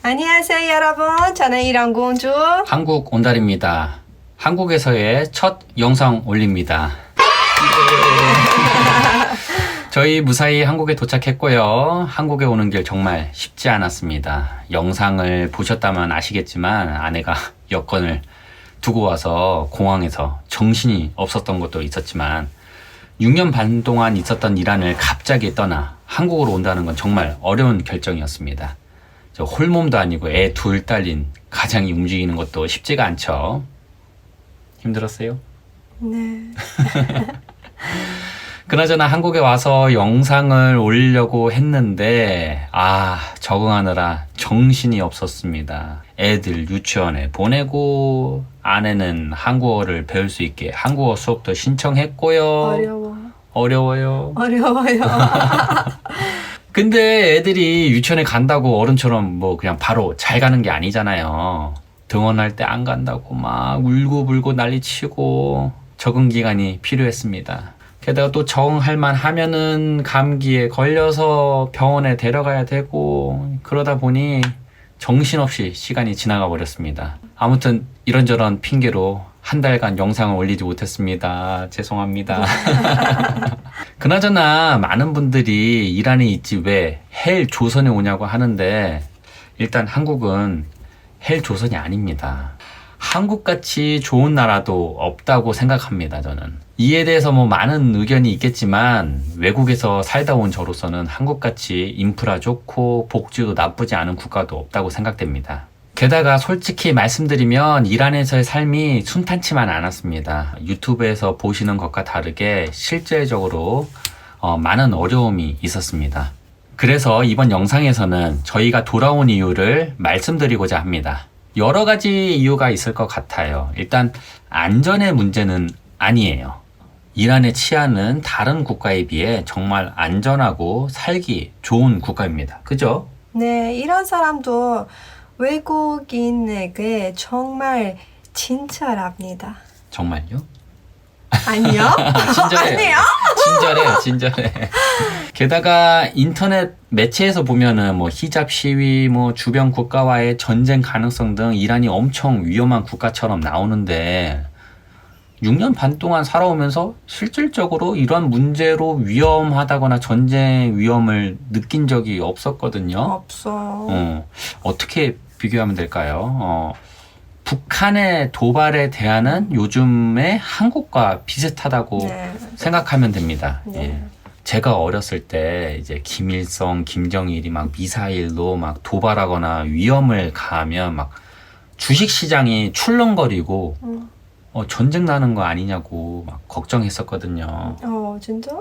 안녕하세요, 여러분. 저는 이란 공주. 한국 온달입니다. 한국에서의 첫 영상 올립니다. 저희 무사히 한국에 도착했고요. 한국에 오는 길 정말 쉽지 않았습니다. 영상을 보셨다면 아시겠지만 아내가 여권을 두고 와서 공항에서 정신이 없었던 것도 있었지만 6년 반 동안 있었던 이란을 갑자기 떠나 한국으로 온다는 건 정말 어려운 결정이었습니다. 저 홀몸도 아니고 애 둘 딸린 가장이 움직이는 것도 쉽지가 않죠. 힘들었어요? 네. 그나저나 한국에 와서 영상을 올리려고 했는데 적응하느라 정신이 없었습니다. 애들 유치원에 보내고 아내는 한국어를 배울 수 있게 한국어 수업도 신청했고요. 어려워요. 근데 애들이 유치원에 간다고 어른처럼 뭐 그냥 바로 잘 가는 게 아니잖아요. 등원할 때 안 간다고 막 울고불고 난리치고 적응 기간이 필요했습니다. 게다가 또 적응할 만 하면은 감기에 걸려서 병원에 데려가야 되고 그러다 보니 정신없이 시간이 지나가 버렸습니다. 아무튼 이런저런 핑계로 한 달간 영상을 올리지 못했습니다. 죄송합니다. 그나저나 많은 분들이 이란에 있지 왜 헬 조선에 오냐고 하는데 일단 한국은 헬 조선이 아닙니다. 한국같이 좋은 나라도 없다고 생각합니다. 저는 이에 대해서 뭐 많은 의견이 있겠지만 외국에서 살다 온 저로서는 한국같이 인프라 좋고 복지도 나쁘지 않은 국가도 없다고 생각됩니다. 게다가 솔직히 말씀드리면 이란에서의 삶이 순탄치만 않았습니다. 유튜브에서 보시는 것과 다르게 실제적으로 많은 어려움이 있었습니다. 그래서 이번 영상에서는 저희가 돌아온 이유를 말씀드리고자 합니다. 여러 가지 이유가 있을 것 같아요. 일단 안전의 문제는 아니에요. 이란의 치안은 다른 국가에 비해 정말 안전하고 살기 좋은 국가입니다. 그죠? 네, 이런 사람도 외국인에게 정말 친절합니다. 정말요? 아니요? 친절해요. 아니요? 친절해. 게다가 인터넷 매체에서 보면은 뭐 히잡 시위, 뭐 주변 국가와의 전쟁 가능성 등 이란이 엄청 위험한 국가처럼 나오는데 6년 반 동안 살아오면서 실질적으로 이런 문제로 위험하다거나 전쟁 위험을 느낀 적이 없었거든요. 없어. 어떻게 비교하면 될까요? 북한의 도발에 대하는 요즘의 한국과 비슷하다고 네. 생각하면 됩니다. 네. 예. 제가 어렸을 때 이제 김일성, 김정일이 막 미사일로 막 도발하거나 위험을 가하면 막 주식시장이 출렁거리고 전쟁 나는 거 아니냐고 막 걱정했었거든요. 진짜?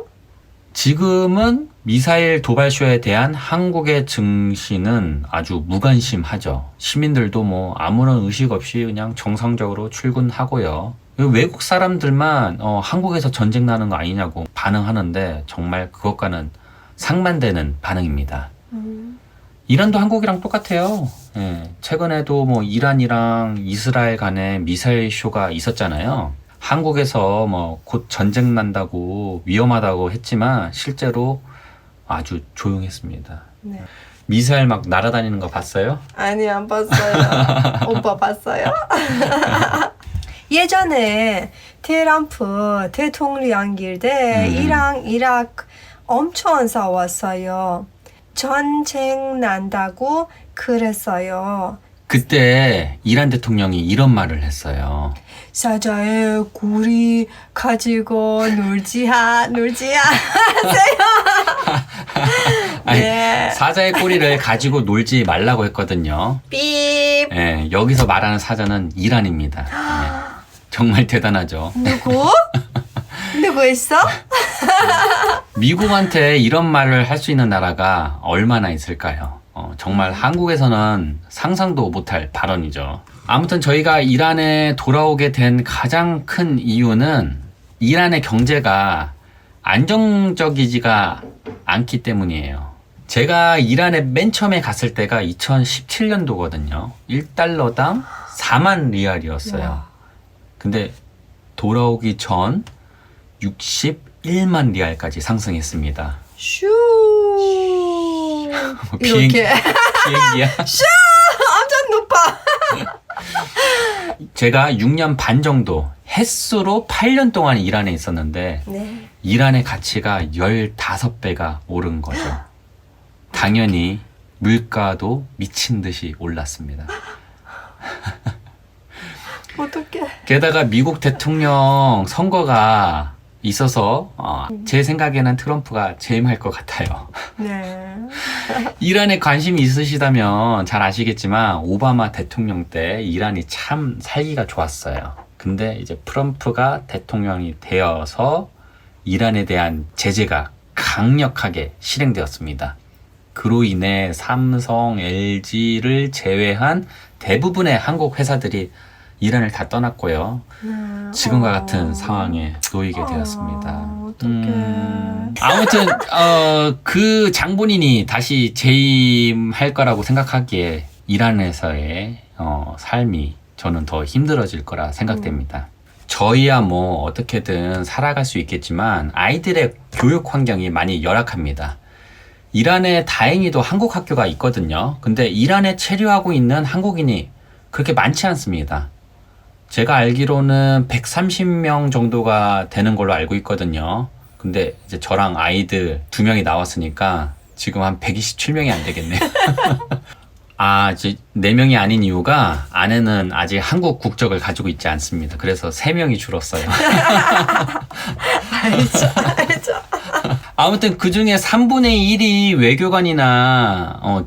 지금은 미사일 도발쇼에 대한 한국의 증시는 아주 무관심하죠. 시민들도 뭐 아무런 의식 없이 그냥 정상적으로 출근하고요. 외국 사람들만 한국에서 전쟁 나는 거 아니냐고 반응하는데 정말 그것과는 상반되는 반응입니다. 이란도 한국이랑 똑같아요. 예, 최근에도 뭐 이란이랑 이스라엘 간에 미사일 쇼가 있었잖아요. 한국에서 뭐 곧 전쟁 난다고 위험하다고 했지만 실제로 아주 조용했습니다. 네. 미사일 막 날아다니는 거 봤어요? 아니, 안 봤어요. 오빠 봤어요? 예전에 트럼프 대통령일 때 이랑 이라크 엄청 싸웠어요. 전쟁 난다고 그랬어요. 그때 이란 대통령이 이런 말을 했어요. 사자의 굴이 가지고 놀지 하세요. 네. 사자의 꼬리를 가지고 놀지 말라고 했거든요. 삐. 예, 여기서 말하는 사자는 이란입니다. 예, 정말 대단하죠. 누구 있어? 미국한테 이런 말을 할 수 있는 나라가 얼마나 있을까요? 정말 한국에서는 상상도 못할 발언이죠. 아무튼 저희가 이란에 돌아오게 된 가장 큰 이유는 이란의 경제가 안정적이지가 않기 때문이에요. 제가 이란에 맨 처음에 갔을 때가 2017년도거든요. 1달러당 4만 리알이었어요. 와. 근데 돌아오기 전 61만 리알까지 상승했습니다. 슈. 비행기야? 슈. 아파. 제가 6년 반 정도 햇수로 8년 동안 이란에 있었는데 네. 이란의 가치가 15배가 오른 거죠. 당연히 물가도 미친 듯이 올랐습니다. 어떡해. 게다가 미국 대통령 선거가 있어서 제 생각에는 트럼프가 재임할 것 같아요. 네. 이란에 관심이 있으시다면 잘 아시겠지만 오바마 대통령 때 이란이 참 살기가 좋았어요. 근데 이제 트럼프가 대통령이 되어서 이란에 대한 제재가 강력하게 실행되었습니다. 그로 인해 삼성, LG를 제외한 대부분의 한국 회사들이 이란을 다 떠났고요. 네. 지금과 같은 상황에 놓이게 되었습니다. 어떡해. 아무튼 그 장본인이 다시 재임할 거라고 생각하기에 이란에서의 삶이 저는 더 힘들어질 거라 생각됩니다. 저희야 뭐 어떻게든 살아갈 수 있겠지만 아이들의 교육 환경이 많이 열악합니다. 이란에 다행히도 한국 학교가 있거든요. 근데 이란에 체류하고 있는 한국인이 그렇게 많지 않습니다. 제가 알기로는 130명 정도가 되는 걸로 알고 있거든요. 근데 이제 저랑 아이들 2명이 나왔으니까 지금 한 127명이 안 되겠네요. 이제 4명이 아닌 이유가 아내는 아직 한국 국적을 가지고 있지 않습니다. 그래서 3명이 줄었어요. 알죠. 아무튼 그 중에 3분의 1이 외교관이나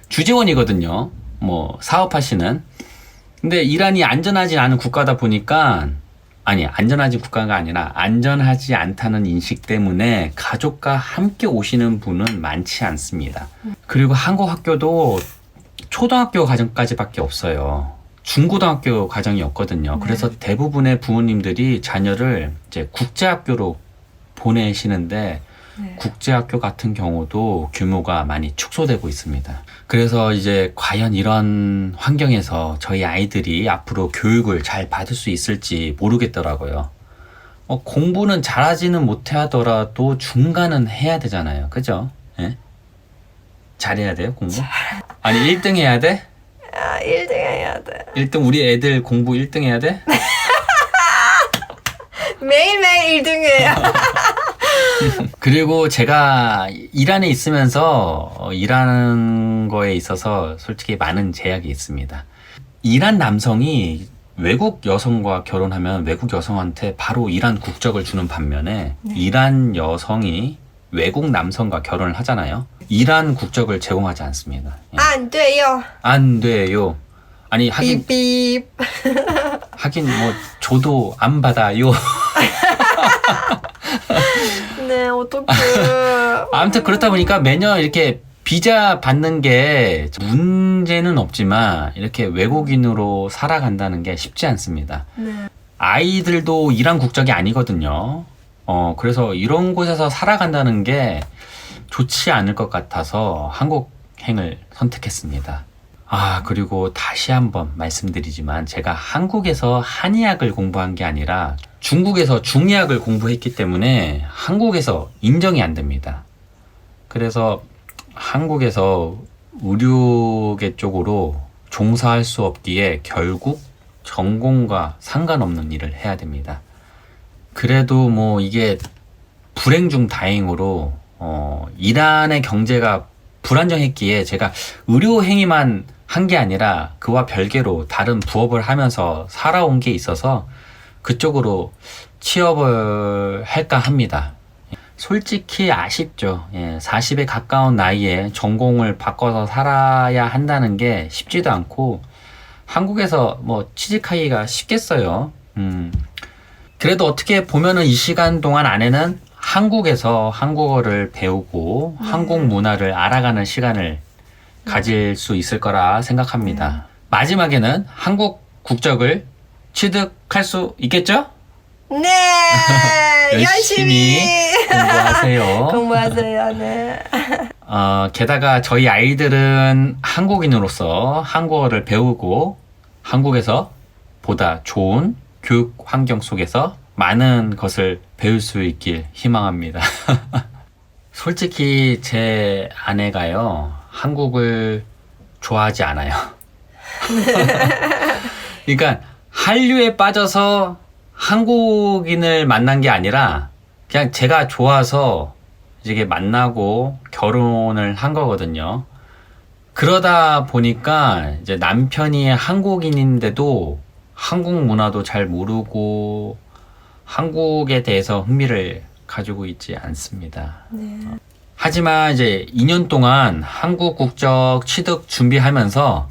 주재원이거든요. 뭐 사업하시는. 근데 이란이 안전하지 않은 국가다 보니까 안전하지 국가가 아니라 안전하지 않다는 인식 때문에 가족과 함께 오시는 분은 많지 않습니다. 그리고 한국 학교도 초등학교 과정까지밖에 없어요. 중고등학교 과정이 없거든요. 그래서 대부분의 부모님들이 자녀를 이제 국제학교로 보내시는데 국제학교 같은 경우도 규모가 많이 축소되고 있습니다. 그래서 이제 과연 이런 환경에서 저희 아이들이 앞으로 교육을 잘 받을 수 있을지 모르겠더라고요. 공부는 잘하지는 못하더라도 중간은 해야 되잖아요. 그죠? 예? 잘해야 돼요, 공부? 1등 해야 돼? 1등 해야 돼. 1등 우리 애들 공부 1등 해야 돼? 매일매일 1등 해야. 그리고 제가 이란에 있으면서 일하는 거에 있어서 솔직히 많은 제약이 있습니다. 이란 남성이 외국 여성과 결혼하면 외국 여성한테 바로 이란 국적을 주는 반면에 이란 여성이 외국 남성과 결혼을 하잖아요. 이란 국적을 제공하지 않습니다. 예. 안 돼요. 안 돼요. 하긴 삐삐. 뭐 줘도 안 받아요. 네, 어떡해. 아무튼 그렇다 보니까 매년 이렇게 비자 받는 게 문제는 없지만 이렇게 외국인으로 살아간다는 게 쉽지 않습니다. 네. 아이들도 이란 국적이 아니거든요. 그래서 이런 곳에서 살아간다는 게 좋지 않을 것 같아서 한국행을 선택했습니다. 그리고 다시 한번 말씀드리지만 제가 한국에서 한의학을 공부한 게 아니라 중국에서 중의학을 공부했기 때문에 한국에서 인정이 안 됩니다. 그래서 한국에서 의료계 쪽으로 종사할 수 없기에 결국 전공과 상관없는 일을 해야 됩니다. 그래도 뭐 이게 불행 중 다행으로 이란의 경제가 불안정했기에 제가 의료 행위만 한 게 아니라 그와 별개로 다른 부업을 하면서 살아온 게 있어서 그쪽으로 취업을 할까 합니다. 솔직히 아쉽죠. 40에 가까운 나이에 전공을 바꿔서 살아야 한다는 게 쉽지도 않고 한국에서 뭐 취직하기가 쉽겠어요. 그래도 어떻게 보면은 이 시간 동안 아내는 한국에서 한국어를 배우고 한국 문화를 알아가는 시간을 가질 수 있을 거라 생각합니다. 마지막에는 한국 국적을 취득할 수 있겠죠? 네. 열심히 공부하세요. 공부하세요. 네. 게다가 저희 아이들은 한국인으로서 한국어를 배우고 한국에서 보다 좋은 교육 환경 속에서 많은 것을 배울 수 있길 희망합니다. 솔직히 제 아내가요, 한국을 좋아하지 않아요. 그러니까 한류에 빠져서 한국인을 만난 게 아니라 그냥 제가 좋아서 이게 만나고 결혼을 한 거거든요. 그러다 보니까 이제 남편이 한국인인데도 한국 문화도 잘 모르고 한국에 대해서 흥미를 가지고 있지 않습니다. 네. 하지만 이제 2년 동안 한국 국적 취득 준비하면서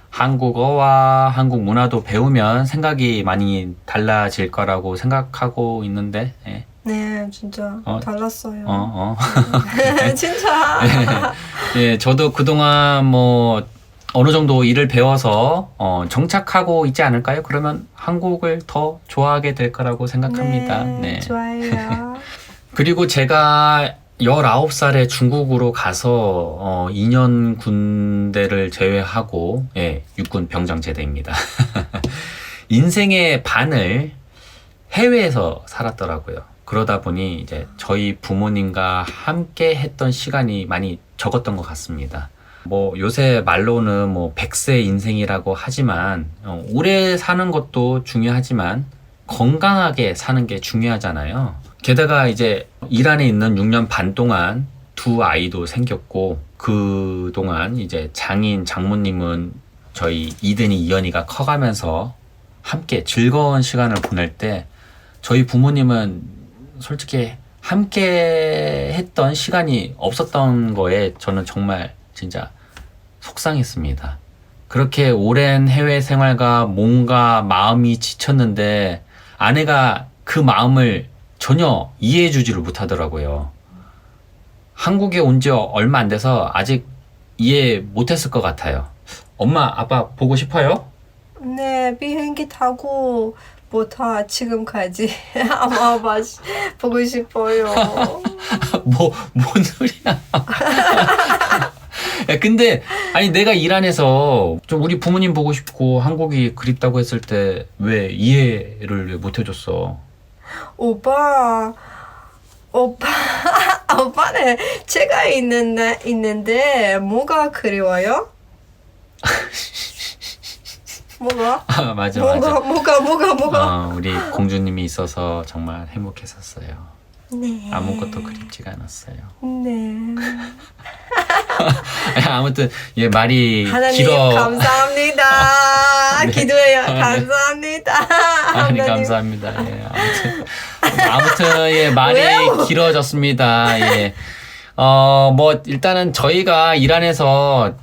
한국어와 한국 문화도 배우면 생각이 많이 달라질 거라고 생각하고 있는데, 예. 네, 진짜 달랐어요. 진짜. 예, 저도 그동안 뭐 어느 정도 일을 배워서 정착하고 있지 않을까요? 그러면 한국을 더 좋아하게 될 거라고 생각합니다. 네, 좋아요. 그리고 제가 19살에 중국으로 가서 2년 군대를 제외하고, 예, 육군 병장 제대입니다. 인생의 반을 해외에서 살았더라고요. 그러다 보니 이제 저희 부모님과 함께 했던 시간이 많이 적었던 것 같습니다. 뭐 요새 말로는 뭐 100세 인생이라고 하지만 오래 사는 것도 중요하지만 건강하게 사는 게 중요하잖아요. 게다가 이제 이란에 있는 6년 반 동안 두 아이도 생겼고 그동안 이제 장인 장모님은 저희 이든이 이연이가 커가면서 함께 즐거운 시간을 보낼 때 저희 부모님은 솔직히 함께 했던 시간이 없었던 거에 저는 정말 진짜 속상했습니다. 그렇게 오랜 해외 생활과 몸과 마음이 지쳤는데 아내가 그 마음을 전혀 이해해 주지를 못하더라고요. 한국에 온 지 얼마 안 돼서 아직 이해 못했을 것 같아요. 엄마, 아빠 보고 싶어요? 네, 비행기 타고 못하 지금까지 아마 보고 싶어요. 뭔 소리야? 야, 근데 아니 내가 이란에서 좀 우리 부모님 보고 싶고 한국이 그립다고 했을 때 왜 이해를 왜 못 해줬어? 오빠는 제가 있는데 뭐가 그리워요? 뭐가? 맞아. 우리 공주님이 있어서 정말 행복했었어요. 네. 아무것도 그립지가 않았어요. 네. 아무튼 예 말이 하나님 길어. 감사합니다. 네. 기도해요. 네. 감사합니다. 하나님 감사합니다. 예, 아무튼 예 말이 왜요? 길어졌습니다. 예. 뭐 일단은 저희가 이란에서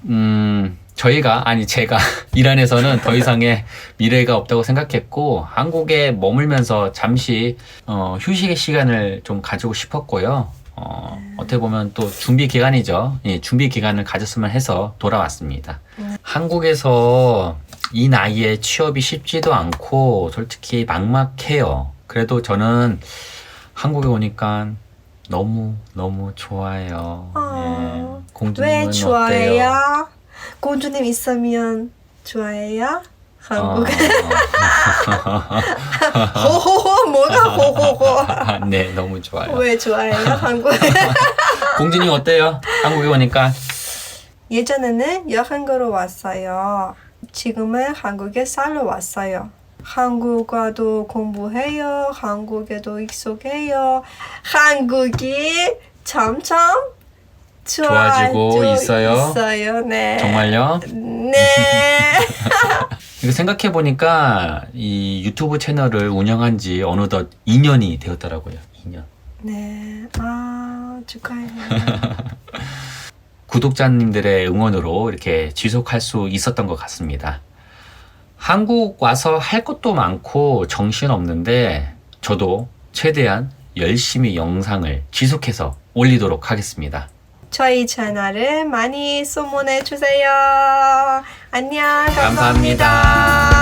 제가 이란에서는 더 이상의 미래가 없다고 생각했고 한국에 머물면서 잠시 휴식의 시간을 좀 가지고 싶었고요. 어떻게 보면 또 준비 기간이죠. 예, 준비 기간을 가졌으면 해서 돌아왔습니다. 한국에서 이 나이에 취업이 쉽지도 않고 솔직히 막막해요. 그래도 저는 한국에 오니까 너무 좋아요. 예. 공주님은 왜 좋아해요? 어때요? 공주님 있으면 좋아해요? 한국. 호호호 뭐가 호호호? 네, 너무 좋아요. 왜 좋아해요? 한국. 공주님 어때요? 한국에 오니까? 예전에는 여행으로 왔어요. 지금은 한국에 살러 왔어요. 한국어도 공부해요. 한국에도 익숙해요. 한국이 점점 좋아지고 있어요? 네. 정말요? 네. 이거 생각해보니까 이 유튜브 채널을 운영한 지 어느덧 2년이 되었더라고요. 2년. 네. 축하해요. 구독자님들의 응원으로 이렇게 지속할 수 있었던 것 같습니다. 한국 와서 할 것도 많고 정신없는데 저도 최대한 열심히 영상을 지속해서 올리도록 하겠습니다. 저희 채널을 많이 소문해 주세요. 안녕. 감사합니다. 감사합니다.